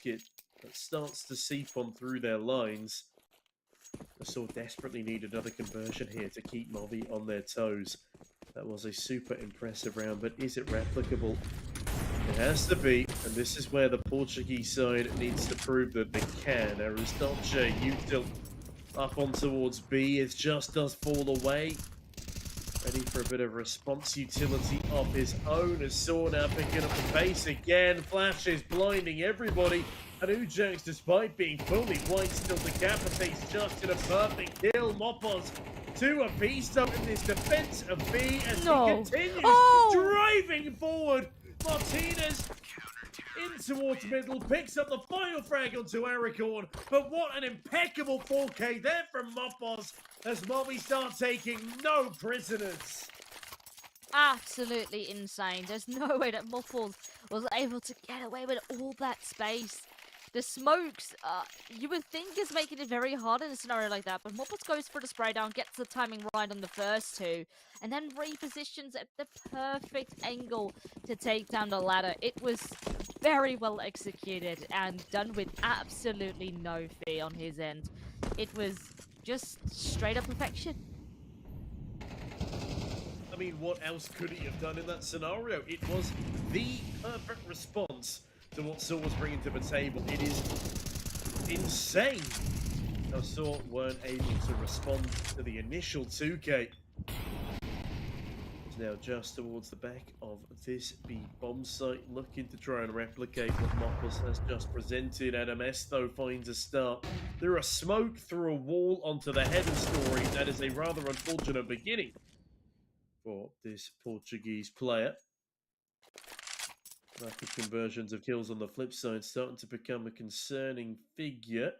rocket that starts to seep on through their lines. The Saw desperately need another conversion here to keep Mobi on their toes. That was a super impressive round, but is it replicable? It has to be, and this is where the Portuguese side needs to prove that they can. Aristotle Util up on towards B. It just does fall away. Ready for a bit of response utility of his own as Saw now picking up the pace again. Flashes blinding everybody. And Ujax, despite being fully white, still decapitates just in a perfect kill. Mopos 2 apiece though in this defense of B as he continues driving forward. Martinez in towards middle, picks up the final frag onto Aracorn, but what an impeccable 4K there from Mopos as Mobi start taking no prisoners. Absolutely insane. There's no way that Muffles was able to get away with all that space. The smokes, you would think is making it very hard in a scenario like that, but Muffles goes for the spray down, gets the timing right on the first two, and then repositions at the perfect angle to take down the ladder. It was very well executed and done with absolutely no fee on his end. It was just straight up perfection. I mean, what else could he have done in that scenario? It was the perfect response to what Saw was bringing to the table. It is insane how Saw weren't able to respond to the initial 2K. It's now just towards the back of this B bomb site, looking to try and replicate what Mopos has just presented. ADAMS, though, finds a start through a smoke, through a wall, onto the header story. That is a rather unfortunate beginning for this Portuguese player. Rapid conversions of kills on the flip side starting to become a concerning figure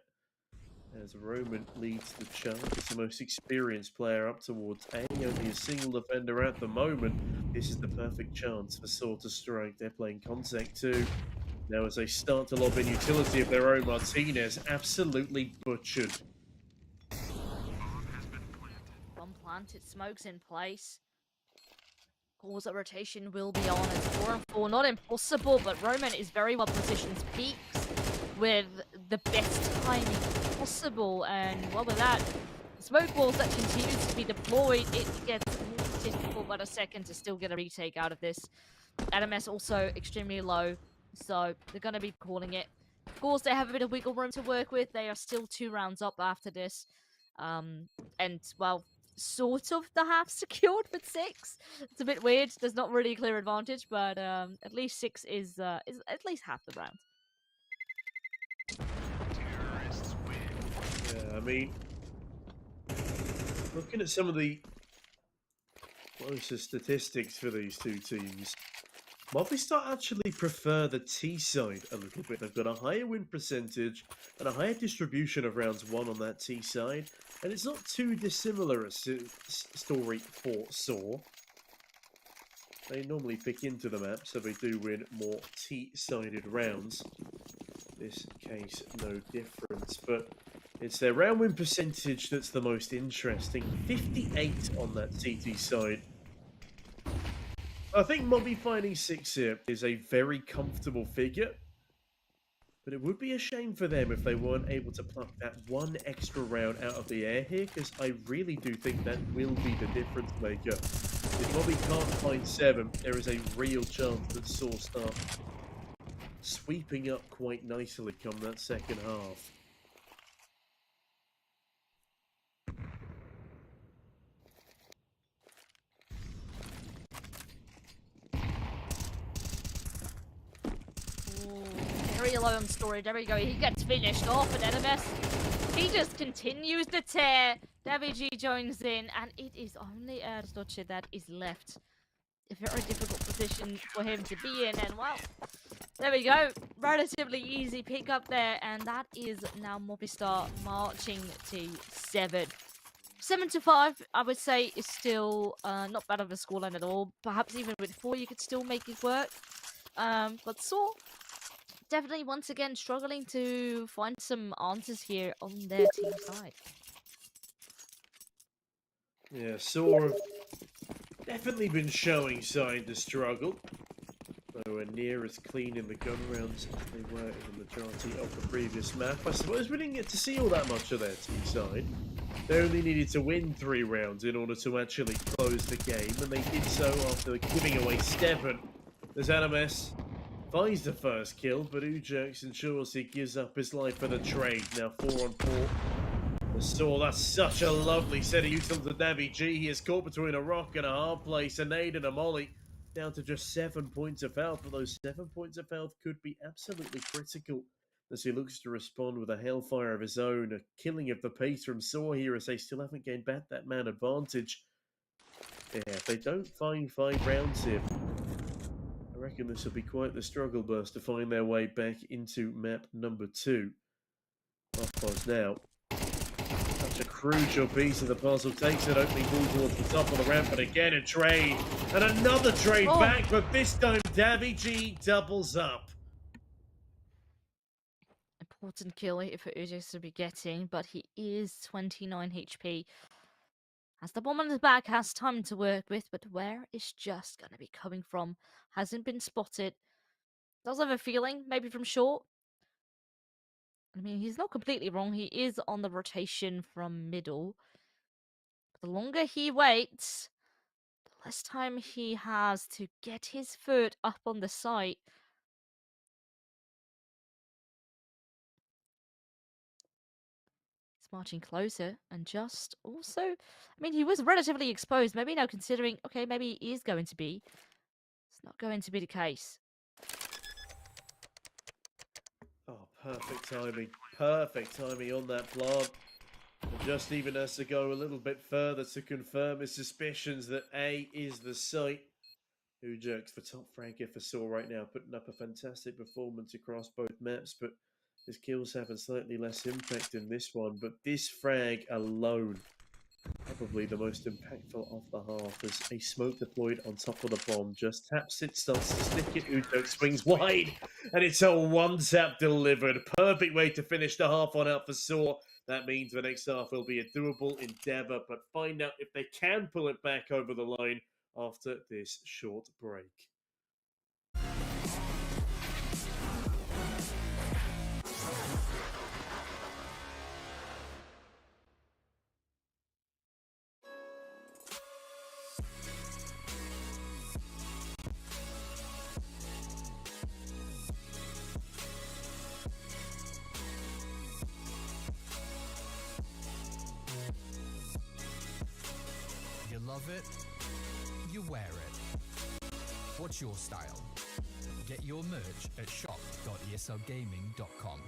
as Roman leads the charge. It's the most experienced player up towards A, only a single defender at the moment. This is the perfect chance for Saw to strike. They're playing contact too. Now as they start to lob in utility of their own, Martinez absolutely butchered. Bomb planted, smokes in place. Calls that rotation will be on. It's 4 and 4. Not impossible, but Roman is very well positioned. Peaks with the best timing possible. And well, with that, smoke walls that continues to be deployed, it gets more difficult by the second to still get a retake out of this. ADAMS also extremely low, so they're going to be calling it. Of course, they have a bit of wiggle room to work with. They are still 2 rounds up after this. And, well, sort of the half secured with 6. It's a bit weird. There's not really a clear advantage, but at least 6 is at least half the round. Yeah, I mean, looking at some of the closest statistics for these two teams, Movistar actually prefer the T side a little bit. They've got a higher win percentage and a higher distribution of rounds won on that T side. And it's not too dissimilar a story for Saw. They normally pick into the map, so they do win more T-sided rounds. This case, no difference. But it's their round win percentage that's the most interesting. 58 on that TT side. I think Mobi finding 6 here is a very comfortable figure. But it would be a shame for them if they weren't able to pluck that one extra round out of the air here, because I really do think that will be the difference maker. If Mobi can't find 7, there is a real chance that Saw start sweeping up quite nicely come that second half. Very low on story. There we go. He gets finished off, and ADAMS, he just continues to tear. Davy joins in, and it is only Aristotle that is left. A very difficult position for him to be in, and well, there we go. Relatively easy pick up there, and that is now Movistar marching to 7. 7-5, I would say, is still not bad of a scoreline at all. Perhaps even with 4, you could still make it work. But Saw definitely once again struggling to find some answers here on their team side. Yeah, Saw have definitely been showing signs of struggle. Nowhere near as clean in the gun rounds as they were in the majority of the previous map. I suppose we didn't get to see all that much of their T-side. They only needed to win 3 rounds in order to actually close the game, and they did so after giving away Steven. As Animes finds the first kill, but Ujerks ensures he gives up his life for the trade. Now 4 on 4. The Saw, that's such a lovely set of utils to Davi G. He is caught between a rock and a hard place, a nade and a molly. Down to just 7 points of health, but those 7 points of health could be absolutely critical as he looks to respond with a hellfire of his own, a killing of the pace from Saw here as they still haven't gained back that man advantage. Yeah, if they don't find 5 rounds here, I reckon this will be quite the struggle bus to find their way back into map number 2. Off pause now. Such a crucial piece of the puzzle. Takes it, opening ball towards the top of the ramp, but again a trade. And another trade back, but this time Davi G doubles up. Important kill for Ujerks to be getting, but he is 29 HP. Has the bomb on his back, has time to work with, but where is Just going to be coming from? Hasn't been spotted. Does have a feeling, maybe from short. I mean, he's not completely wrong. He is on the rotation from middle. But the longer he waits, the less time he has to get his foot up on the site. He's marching closer and Just also... I mean, he was relatively exposed. Maybe now considering, okay, maybe he is going to be. It's not going to be the case. Oh, perfect timing. Perfect timing on that plant. And Just even has to go a little bit further to confirm his suspicions that A is the site. Ujerks, the top fragger for Saw right now, putting up a fantastic performance across both maps, but his kills having slightly less impact in this one. But this frag alone, probably the most impactful of the half, as a smoke deployed on top of the bomb. Just taps it, starts to stick it, Ujerks swings wide, and it's a one-tap delivered. Perfect way to finish the half on out for Saw. That means the next half will be a doable endeavour, but find out if they can pull it back over the line after this short break. You love it, you wear it. What's your style? Get your merch at shop.eslgaming.com.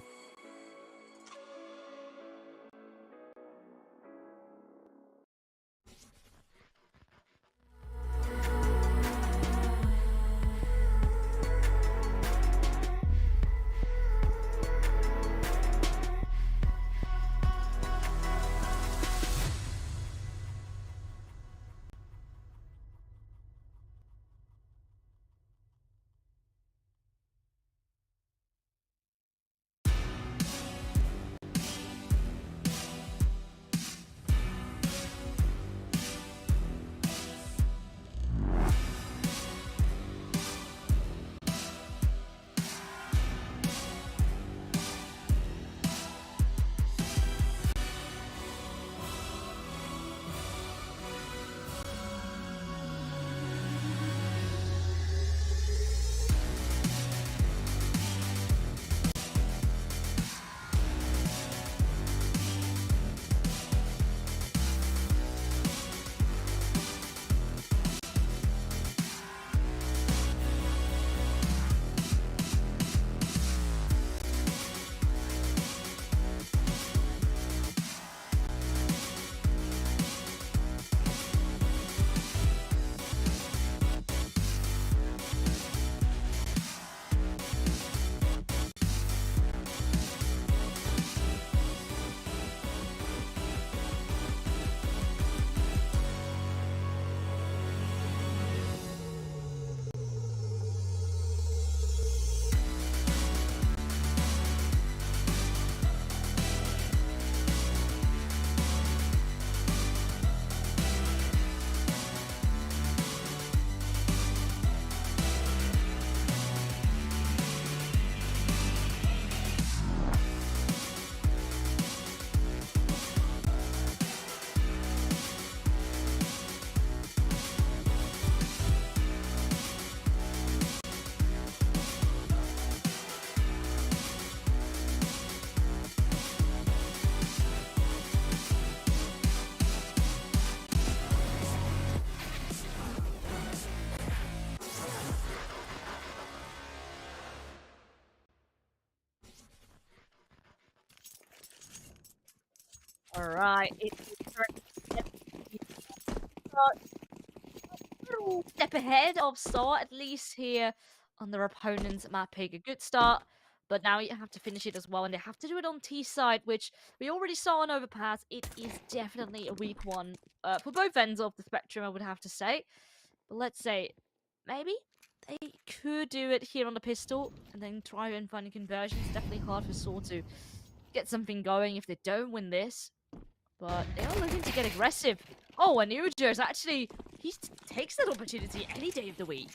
Alright, little step ahead of Saw, at least here on their opponent's mapping. A good start, but now you have to finish it as well, and they have to do it on T side, which we already saw on Overpass. It is definitely a weak one for both ends of the spectrum, I would have to say. But let's say, maybe they could do it here on the pistol, and then try and find a conversion. It's definitely hard for Saw to get something going if they don't win this. But they are looking to get aggressive. Oh, and Ujers actually, he takes that opportunity any day of the week.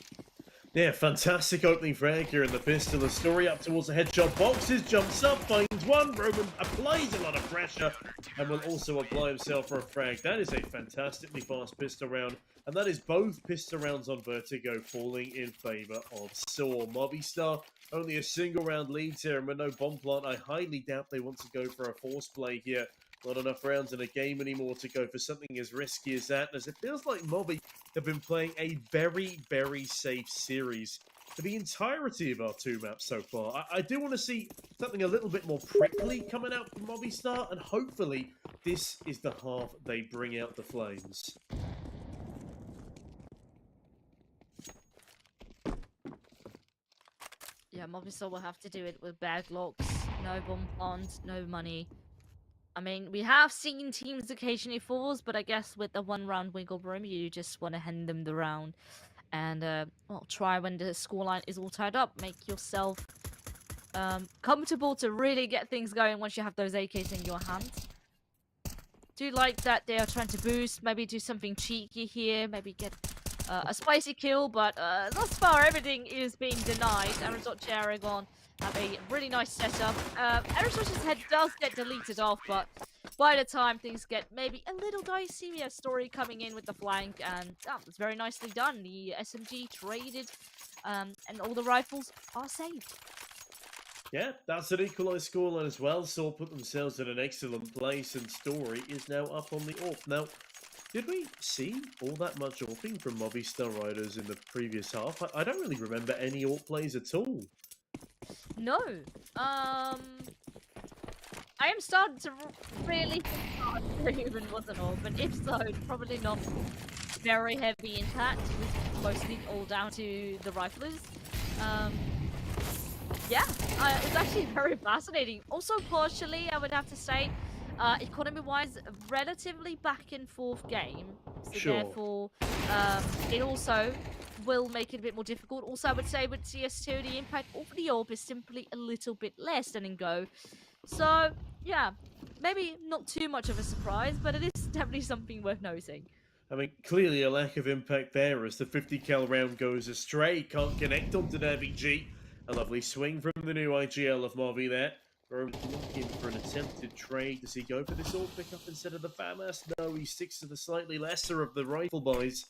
Yeah, fantastic opening frag here in the pistol. A story up towards the headshot boxes, jumps up, finds one. Roman applies a lot of pressure and will also apply himself for a frag. That is a fantastically fast pistol round, and that is both pistol rounds on Vertigo falling in favour of Saw. Movistar only a single round lead here, and with no bomb plant, I highly doubt they want to go for a force play here. Not enough rounds in a game anymore to go for something as risky as that, as it feels like Moby have been playing a very, very safe series for the entirety of our two maps so far. I do want to see something a little bit more prickly coming out from Movistar, and hopefully this is the half they bring out the flames. Yeah, Movistar will have to do it with bad locks, no bomb plant, no money. I mean, we have seen teams occasionally falls, but I guess with the one round wiggle room, you just want to hand them the round. And, well, try when the scoreline is all tied up. Make yourself comfortable to really get things going once you have those AKs in your hand. Do like that they are trying to boost, maybe do something cheeky here, maybe get a spicy kill, but thus far everything is being denied. Arizot's Aragon have a really nice setup. Arizot's head does get deleted off, but by the time things get maybe a little dicey, we have Story coming in with the flank, and it's very nicely done. The SMG traded, and all the rifles are saved. Yeah, that's an equalised scoreline as well. Saw put themselves in an excellent place, and Story is now up on the AWP. Now, did we see all that much AWPing from Movistar Riders in the previous half? I don't really remember any AWP plays at all. No. I am starting to really think there even was an AWP, but if so, probably not very heavy impact. It was mostly all down to the riflers. Yeah, it was actually very fascinating. Also, partially, I would have to say, economy-wise, relatively back and forth game. So Sure. therefore, it also will make it a bit more difficult. Also, I would say with CS2, the impact of the AWP is simply a little bit less than in Go. So, yeah, maybe not too much of a surprise, but it is definitely something worth noting. I mean, clearly a lack of impact there as the 50 cal round goes astray. Can't connect onto the VG. A lovely swing from the new IGL of Moby there. Roman looking for an attempted trade. Does he go for this AWP pickup instead of the FAMAS? No, he sticks to the slightly lesser of the rifle buys.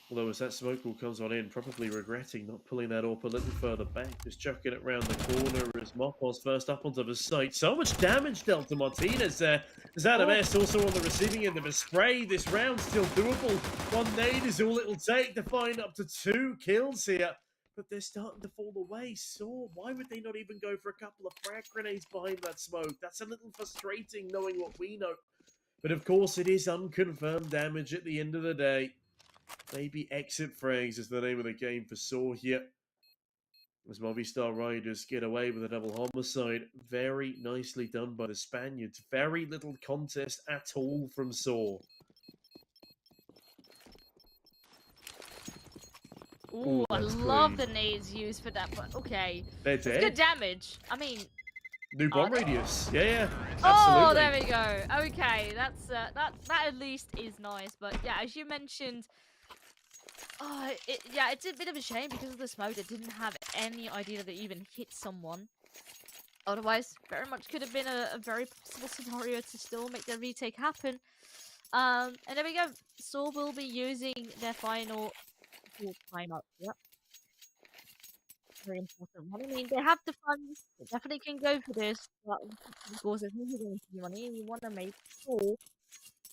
Although as that smoke all comes on in, probably regretting not pulling that AWP a little further back. Just chucking it round the corner as Mopos first up onto the site. So much damage dealt to Martinez there. As Adam S also on the receiving end of a spray. This round still doable. One nade is all it'll take to find up to 2 kills here. But they're starting to fall away. So why would they not even go for a couple of frag grenades behind that smoke? That's a little frustrating knowing what we know. But of course it is unconfirmed damage at the end of the day. Maybe exit frags is the name of the game for Saw here. As Movistar Riders get away with a double homicide. Very nicely done by the Spaniards. Very little contest at all from Saw. Ooh, I that's love clean. the nades used for that, but okay. They're It's dead. good damage. I mean, New bomb radius. Yeah, oh, absolutely. there we go. Okay, that's that at least is nice. But yeah, as you mentioned, it's a bit of a shame because of the smoke. They didn't have any idea that they even hit someone. Otherwise, very much could have been a very possible scenario to still make the retake happen. And there we go. Saw will be using their final timeout. Yep. Very important one. I mean, they have the funds. They definitely can go for this. But of course, if you're going to money and you want to make sure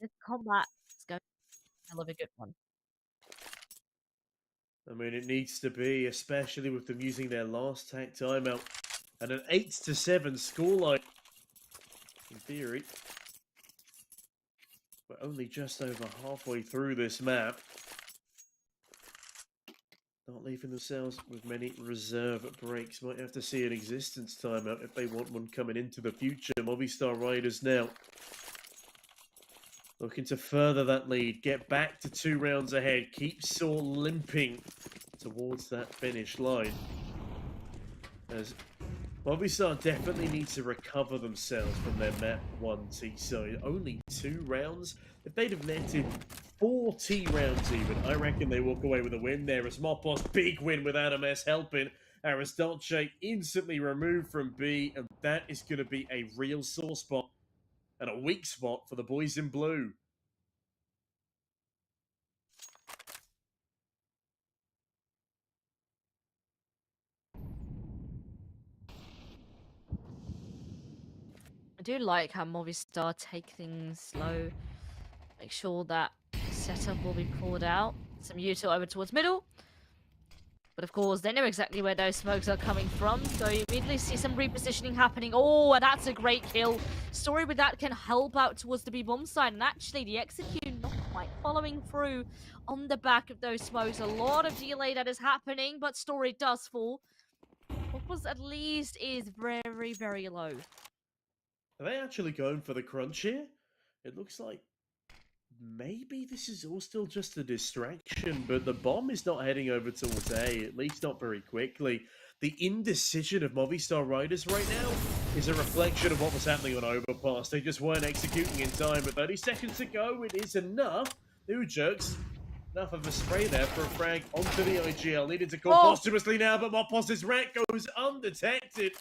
this combat is going to have a good one. I mean, it needs to be, especially with them using their last tack timeout and an 8-7 scoreline. in theory. We're only just over halfway through this map. Not leaving themselves with many reserve breaks. Might have to see an existence timeout if they want one coming into the future. Movistar Riders now looking to further that lead, get back to 2 rounds ahead, keep Saw limping towards that finish line. As Movistar definitely needs to recover themselves from their map 1 T-side. Only 2 rounds. If they'd have netted 4 T rounds even, I reckon they walk away with a win there. As Mopos, big win with Adam S helping. Aristotle instantly removed from B, and that is going to be a real sore spot and a weak spot for the boys in blue. I do like how Movistar take things slow. Make sure that setup will be pulled out. Some util over towards middle. But of course, they know exactly where those smokes are coming from, so you immediately see some repositioning happening. Oh, and that's a great kill. Story with that can help out towards the B-bomb side, and actually the execute not quite following through on the back of those smokes. A lot of delay that is happening, but Story does fall. What was at least is very, very low. Are they actually going for the crunch here? It looks like maybe this is all still just a distraction, but the bomb is not heading over towards A, at least not very quickly. The indecision of Movistar Riders right now is a reflection of what was happening on Overpass. They just weren't executing in time, but 30 seconds to go, it is enough. New jerks. Enough of a spray there for a frag onto the IGL. Needed to call posthumously now, but Mopos' wreck goes undetected.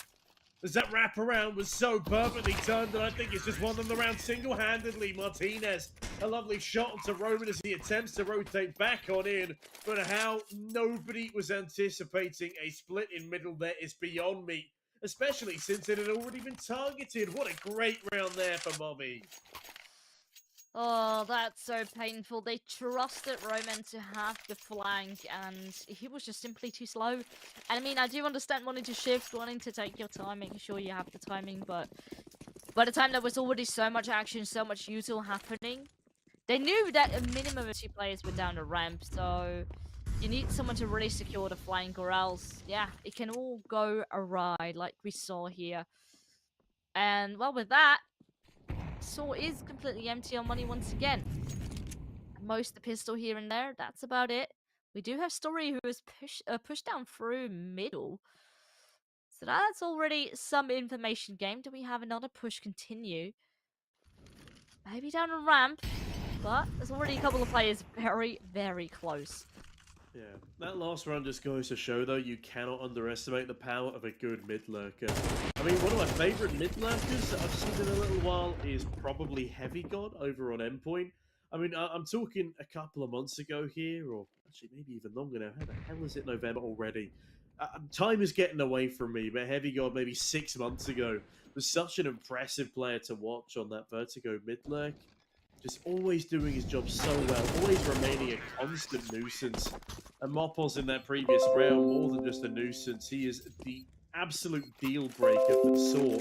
As that wraparound was so perfectly turned that I think it's just won them the round single-handedly. Martinez, a lovely shot onto Roman as he attempts to rotate back on in. But how nobody was anticipating a split in middle there is beyond me. Especially since it had already been targeted. What a great round there for Moby. Oh, that's so painful. They trusted Roman to have the flank, and he was just simply too slow. And I mean, I do understand wanting to shift, wanting to take your time, making sure you have the timing, but by the time there was already so much action, so much util happening, they knew that a minimum of 2 players were down the ramp, so you need someone to really secure the flank, or else, yeah, it can all go awry, like we saw here. And, well, with that, Saw is completely empty on money once again. Most the pistol here and there, that's about it. We do have Story who is pushed down through middle. So that's already some information gained. Do we have another push continue? Maybe down a ramp, but there's already a couple of players very, very close. Yeah, that last run just goes to show, though, you cannot underestimate the power of a good mid-lurker. I mean, one of my favourite mid-lurkers that I've seen in a little while is probably Heavy God over on Endpoint. I mean, I'm talking a couple of months ago here, or actually maybe even longer now. How the hell is it November already? Time is getting away from me, but Heavy God maybe 6 months ago was such an impressive player to watch on that Vertigo mid-lurk. Just always doing his job so well, always remaining a constant nuisance. And Mopos in that previous round, more than just a nuisance, he is the absolute deal breaker for Saw.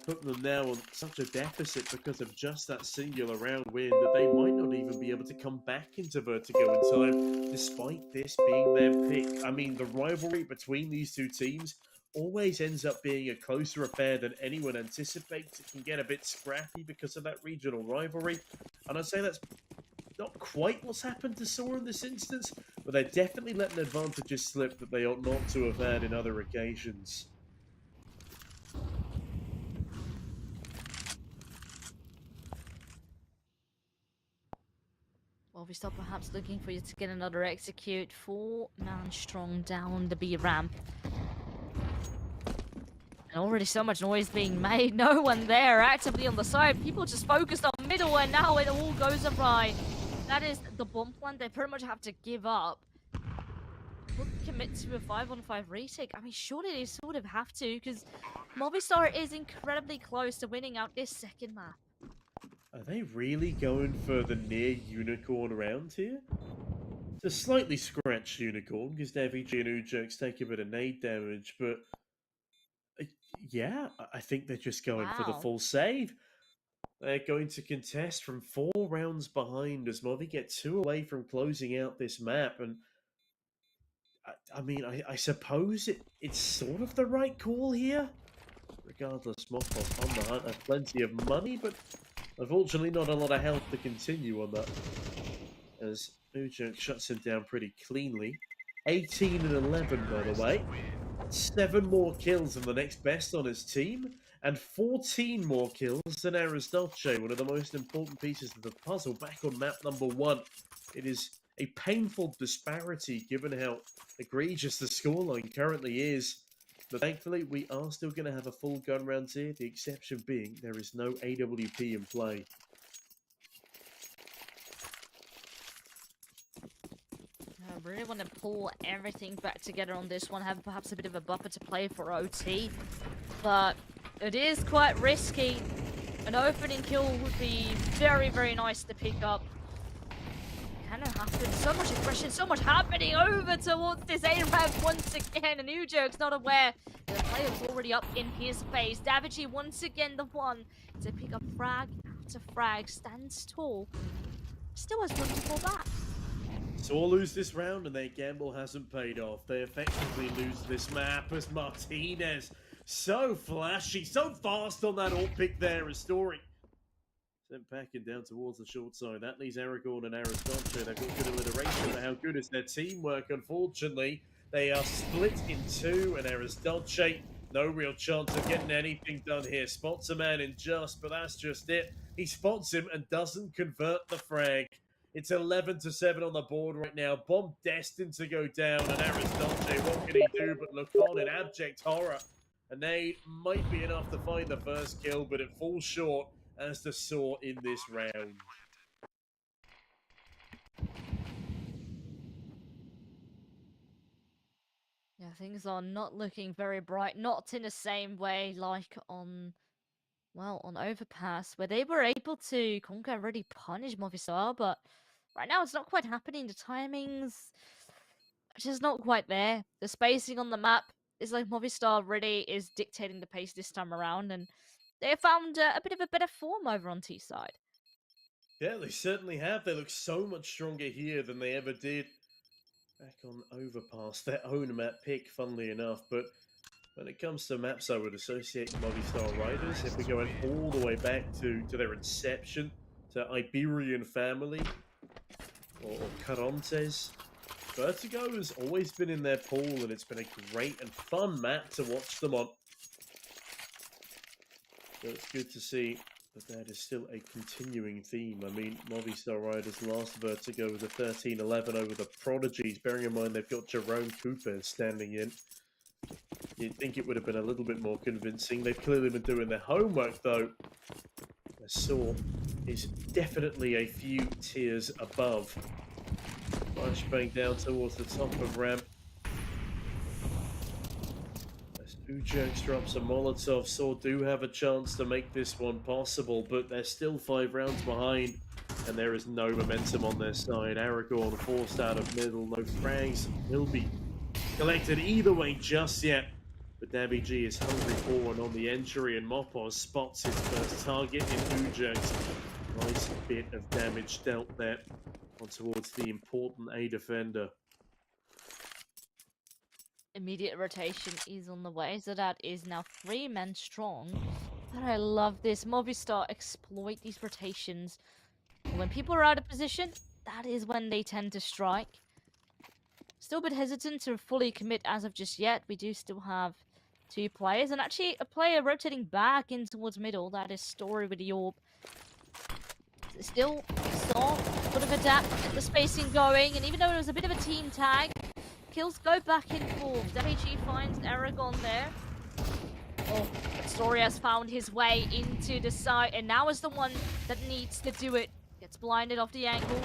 Putting them now on such a deficit because of just that singular round win that they might not even be able to come back into Vertigo in time, despite this being their pick. I mean, the rivalry between these two teams always ends up being a closer affair than anyone anticipates. It can get a bit scrappy because of that regional rivalry. And I'd say that's not quite what's happened to Saw in this instance, but they're definitely letting advantages slip that they ought not to have had in other occasions. Well, we start perhaps looking for you to get another execute. 4-man strong down the B ramp. And already so much noise being made. No one there actively on the side. People just focused on middle, and now it all goes awry. That is the bomb plan. They pretty much have to give up. Wouldn't commit to a 5-on-5 retake. I mean, surely they sort of have to, because Movistar is incredibly close to winning out this second map. Are they really going for the near unicorn round here? It's a slightly scratched unicorn, because Devi and Ujerks take a bit of nade damage, but yeah, I think they're just going for the Wow. full save. They're going to contest from 4 rounds behind as Movi get 2 away from closing out this map. And I mean, I suppose it's sort of the right call here. Regardless, Mopos on the hunt have plenty of money, but unfortunately not a lot of health to continue on that. As Ujo shuts him down pretty cleanly. 18 and 11, by the way. 7 more kills than the next best on his team, and 14 more kills than Aristotle, one of the most important pieces of the puzzle, back on map number 1. It is a painful disparity given how egregious the scoreline currently is. But thankfully, we are still going to have a full gun round here, the exception being there is no AWP in play. I really want to pull everything back together on this one, have perhaps a bit of a buffer to play for OT, but it is quite risky. An opening kill would be very, very nice to pick up. Can it happen? So much aggression, so much happening over towards this A-Ramp once again, and Ujerk's not aware that the player's already up in his face. Davichi once again the one to pick up frag after frag, stands tall, still has room to fall back. Saw lose this round and their gamble hasn't paid off. They effectively lose this map as Martinez, so flashy, so fast on that alt pick there, restoring. Sent packing down towards the short side. That leaves Aragorn and Aristotle. They've got good alliteration, but how good is their teamwork? Unfortunately, they are split in 2, and Aristotle, no real chance of getting anything done here. Spots a man in just, but that's just it. He spots him and doesn't convert the frag. It's 11-7 on the board right now. Bomb destined to go down, and Aristotle, what can he do but look on in abject horror? A nade might be enough to find the first kill, but it falls short as the Saw in this round. Yeah, things are not looking very bright, not in the same way like on, well, on Overpass, where they were able to conquer and really punish Movistar, but right now it's not quite happening. The timings are just not quite there. The spacing on the map is like Movistar really is dictating the pace this time around, and they have found a bit of a better form over on T side. Yeah, they certainly have. They look so much stronger here than they ever did back on Overpass, their own map pick, funnily enough. But when it comes to maps I would associate Movistar Riders, if we're going all the way back to their inception, to Iberian Family, or Carontes, Vertigo has always been in their pool, and it's been a great and fun map to watch them on. So it's good to see that is still a continuing theme. I mean, Movistar Riders last Vertigo was a 13-11 over the Prodigies. Bearing in mind they've got Jerome Cooper standing in. You'd think it would have been a little bit more convincing. They've clearly been doing their homework, though. The Saw is definitely a few tiers above. Flashbang down towards the top of ramp. Ujerks drops a Molotov. Saw do have a chance to make this one possible, but they're still 5 rounds behind, and there is no momentum on their side. Aragorn forced out of middle, no frags will be collected either way just yet. But Davi G is hungry for one on the entry, and Mopos spots his first target in Ujerks. Nice bit of damage dealt there on towards the important A defender. Immediate rotation is on the way, so that is now 3 men strong. But I love this. Movistar exploit these rotations. When people are out of position, that is when they tend to strike. Still a bit hesitant to fully commit as of just yet. We do still have 2 players, and actually a player rotating back in towards middle. That is Story with the orb. Still saw sort of adapt, get the spacing going, and even though it was a bit of a team tag, kills go back and forth. WG finds Aragorn there. Oh, but Story has found his way into the side, and now is the one that needs to do it. Gets blinded off the angle.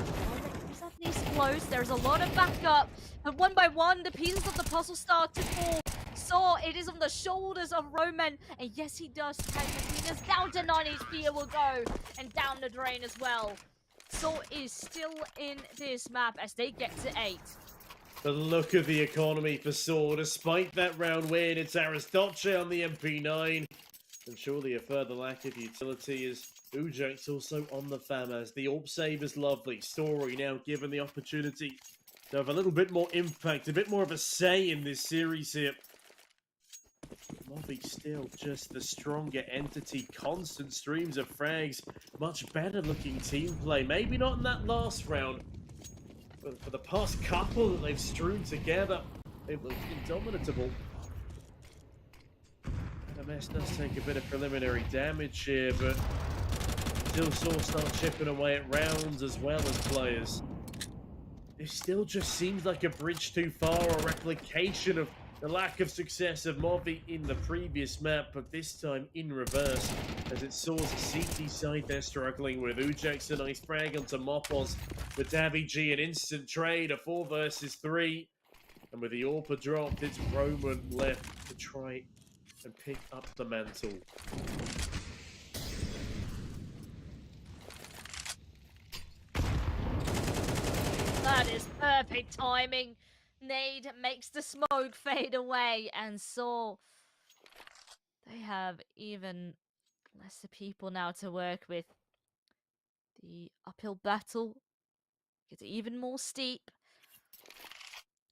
Is at least close. There's a lot of backup, but one by one, the pieces of the puzzle start to fall. Saw it is on the shoulders of Roman, and yes, he does tag Martinez down to 9 HP. It will go, and down the drain as well. Saw is still in this map as they get to 8. The look of the economy for Saw, despite that round win, it's Aristotle on the MP9. And surely a further lack of utility is Ujax also on the FAMAS. The Orb Save is lovely. Story now given the opportunity to have a little bit more impact, a bit more of a say in this series here. Movi still just the stronger entity, constant streams of frags, much better looking team play. Maybe not in that last round, but for the past couple that they've strewn together, they've looked indomitable. NMS does take a bit of preliminary damage here, but still saw start chipping away at rounds as well as players. This still just seems like a bridge too far, a replication of the lack of success of Movi in the previous map, but this time in reverse, as it saws the CT side they're struggling with. Ujax a nice frag onto Mopos, with daviG an instant trade, a 4 versus 3, and with the AWPer dropped, it's Roman left to try and pick up the mantle. That is perfect timing. Nade makes the smoke fade away, and so they have even lesser people now to work with. The uphill battle gets even more steep,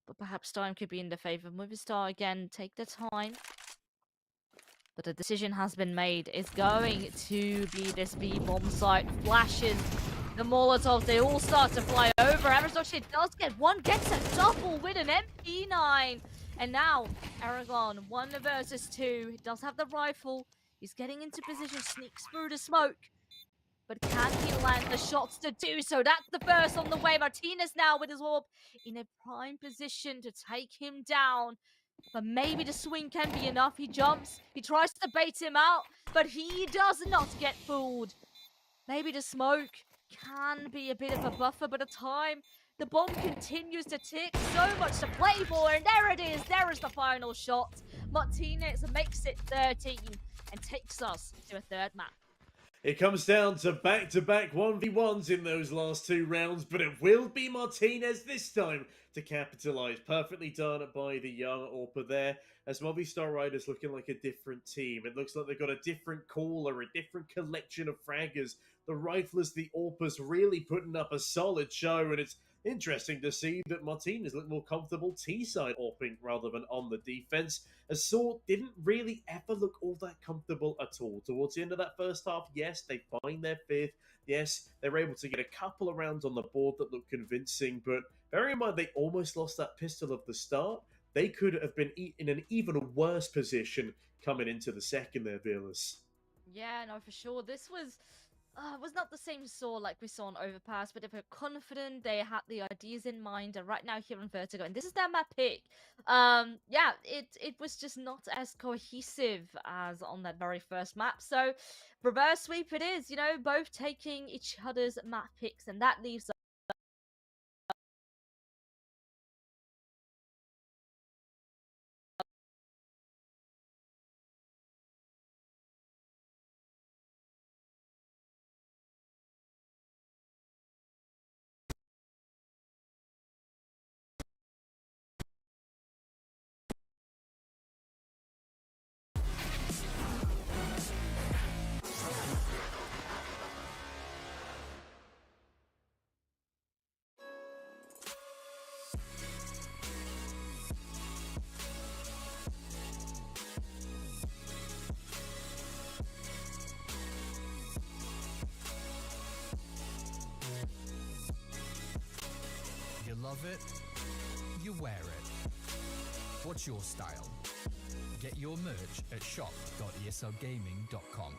but perhaps time could be in the favor of Movistar again. Take the time, but a decision has been made. It's going to be this B bomb site. Flashes, the Molotovs, they all start to fly over. Aristotle does get one, gets a double with an MP9. And now, Aragon, 1 versus 2. He does have the rifle. He's getting into position, sneaks through the smoke. But can he land the shots to do so? That's the first on the way. Martinez now with his AWP in a prime position to take him down. But maybe the swing can be enough. He jumps, he tries to bait him out, but he does not get fooled. Maybe the smoke can be a bit of a buffer, but at time, the bomb continues to tick. So much to play for, and there it is. There is the final shot. Martinez makes it 13 and takes us to a third map. It comes down to back-to-back 1v1s in those last 2 rounds, but it will be Martinez this time to capitalise. Perfectly done by the young AWPer there, as Movistar Riders looking like a different team. It looks like they've got a different caller, a different collection of fraggers. The riflers, the AWPers really putting up a solid show, and it's interesting to see that Martinez looked more comfortable T-side AWPing rather than on the defense. Assault didn't really ever look all that comfortable at all. Towards the end of that first half, yes, they find their 5th. Yes, they were able to get a couple of rounds on the board that looked convincing, but bearing in mind they almost lost that pistol at the start, they could have been in an even worse position coming into the second there, Vilas. Yeah, no, for sure. This was not the same sort like we saw on Overpass, but they were confident, they had the ideas in mind, and right now here on Vertigo, and this is their map pick. Yeah, it was just not as cohesive as on that very first map, so reverse sweep it is, you know, both taking each other's map picks, and that leaves You love it, you wear it. What's your style? Get your merch at shop.eslgaming.com.